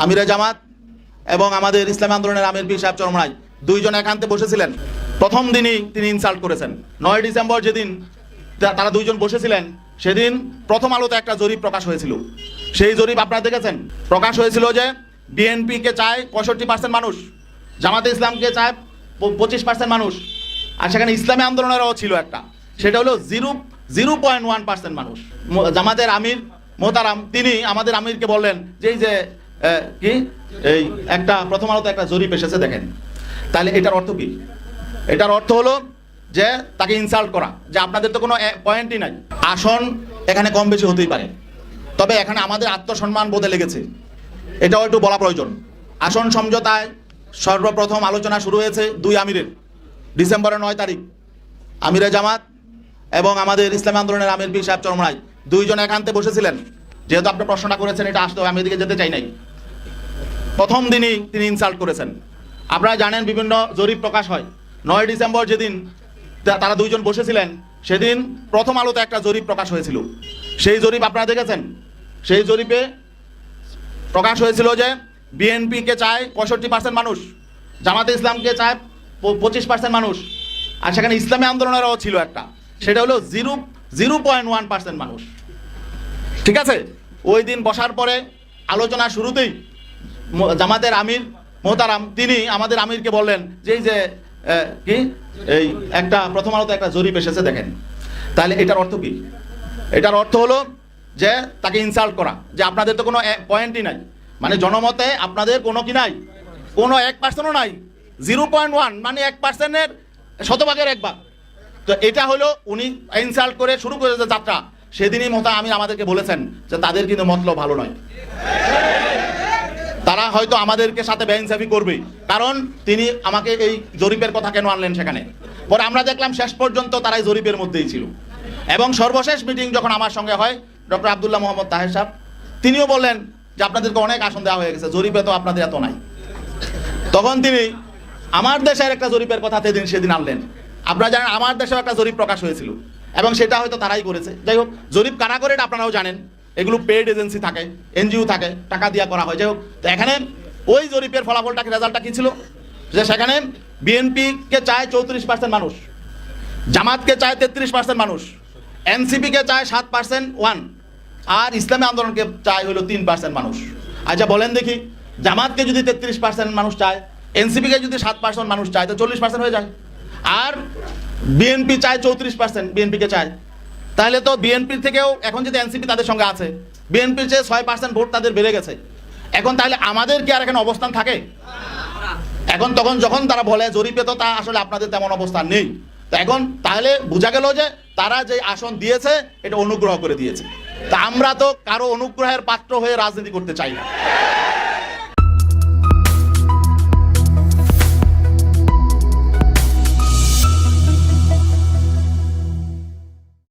আমিরে জামাত এবং আমাদের ইসলামী আন্দোলনের আমির পীর সাহেব চরমনাই দুইজন একান্তে বসেছিলেন। প্রথম দিনই তিনি ইনসাল্ট করেছেন। 9 ডিসেম্বর যেদিন তারা দুইজন বসেছিলেন, সেদিন প্রথম আলোতে একটা জরিপ প্রকাশ হয়েছিল। সেই জরিপ আপনারা দেখেছেন। প্রকাশ হয়েছিল যে বিএনপিকে চায় 65% মানুষ, জামাতে ইসলামকে চায় 25% মানুষ, আর সেখানে ইসলামী আন্দোলনেরও ছিল একটা, সেটা হলো 0.1% মানুষ। জামাতের আমির মোহতারাম তিনি আমাদের আমিরকে বললেন যে এই যে কি এই একটা প্রথম আলোতে একটা জরিপ এসেছে দেখেন। তাহলে এটার অর্থ কি? এটার অর্থ হলো যে তাকে ইনসাল্ট করা, যে আপনাদের তো কোনো পয়েন্টই নাই। আসন এখানে কম বেশি হতেই পারে, তবে এখানে আমাদের আত্মসম্মান বোধে লেগেছে, এটাও একটু বলা প্রয়োজন। আসন সমঝোতায় সর্বপ্রথম আলোচনা শুরু হয়েছে 2 আমিরের, ডিসেম্বরের 9 তারিখ। আমিরে জামাত এবং আমাদের ইসলামী আন্দোলনের আমির পীর সাহেব চরমনাই দুইজন একান্তে বসেছিলেন। যেহেতু আপনি প্রশ্নটা করেছেন, এটা আসতে আমি এদিকে যেতে চাই নাই। প্রথম দিনই তিনি ইনসাল্ট করেছেন। আপনারা জানেন বিভিন্ন জরিপ প্রকাশ হয়। 9 ডিসেম্বর যেদিন তারা দুইজন বসেছিলেন, সেদিন প্রথম আলোতে একটা জরিপ প্রকাশ হয়েছিল। সেই জরিপ আপনারা দেখেছেন। সেই জরিপে প্রকাশ হয়েছিল যে বিএনপিকে চায় 65% মানুষ, জামাতে ইসলামকে চায় 25% মানুষ, আর সেখানে ইসলামী আন্দোলনেরও ছিল একটা, সেটা হলো 0.1% মানুষ। ঠিক আছে? ওই দিন বসার পরে আলোচনা শুরুতেই জামাতের আমির মোহতারাম তিনি আমাদের আমিরকে বললেন যে এই যে কি এই একটা প্রথম আলোতে একটা জরিপ এসেছে দেখেন। তাহলে এটার অর্থ কি? এটার অর্থ হলো যে তাকে ইনসাল্ট করা, যে আপনাদের তো কোনো পয়েন্টই নাই, মানে জনমতে আপনাদের কোনো কি নাই, কোনো 1%ও নাই। 0.1 মানে 1%-এর শতভাগের 1 ভাগ। তো এটা হলো উনি ইনসাল্ট করে শুরু করেছে যাত্রা। সেদিনই আমির আমাদেরকে বলেছেন যে তাদের কিন্তু মতলব ভালো নয়, তারা হয়তো আমাদেরকে সাথে বেইনসাফি করবে, কারণ তিনি আমাকে এই জরিপের কথা কেন আনলেন সেখানে। পরে আমরা দেখলাম শেষ পর্যন্ত তারাই জরিপের মধ্যেই ছিল। এবং সর্বশেষ মিটিং যখন আমার সঙ্গে হয়, ডক্টর আব্দুল্লাহ মোহাম্মদ তাহের সাহেব তিনিও বললেন যে আপনাদেরকে অনেক আসন দেওয়া হয়ে গেছে, জরিপে তো আপনাদের এত নাই। তখন তিনি আমার দেশের একটা জরিপের কথা সেদিন আনলেন। আপনারা জানেন আমার দেশেও একটা জরিপ প্রকাশ হয়েছিল, এবং সেটা হয়তো তারাই করেছে। যাই হোক, জরিপ কারা করে এটা আপনারাও জানেন। এগুলো পেইড এজেন্সি থাকে, এনজিও থাকে, টাকা দিয়া করা হয়। যাই হোক, তো এখানে ওই জরিপের ফলাফলটা রেজাল্টটা কি ছিল, যে সেখানে বিএনপিকে চায় 34% মানুষ, জামাতকে চায় 33% মানুষ, এনসিপিকে চায় 7% আর ইসলামী আন্দোলনকে চায় হলো 3% মানুষ। আচ্ছা বলেন দেখি, জামাতকে যদি 33% মানুষ চায়, এনসিপিকে যদি 7% মানুষ চায়, তো 40% হয়ে যায়। আর বিএনপি চায় 34%, বিএনপিকে চায়। তাহলে তো বিএনপির থেকেও এখন যদি এনসিপি তাদের সঙ্গে আছে, বিএনপির চেয়ে 6% ভোট তাদের বেড়ে গেছে। এখন তাহলে আমাদের কি আর এখানে অবস্থান থাকে? এখন তখন যখন তারা বলে জরিপে তো তা আসলে আপনাদের তেমন অবস্থান নেই, তো এখন তাহলে বোঝা গেল যে তারা যে আসন দিয়েছে এটা অনুগ্রহ করে দিয়েছে। তা আমরা তো কারো অনুগ্রহের পাত্র হয়ে রাজনীতি করতে চাই না।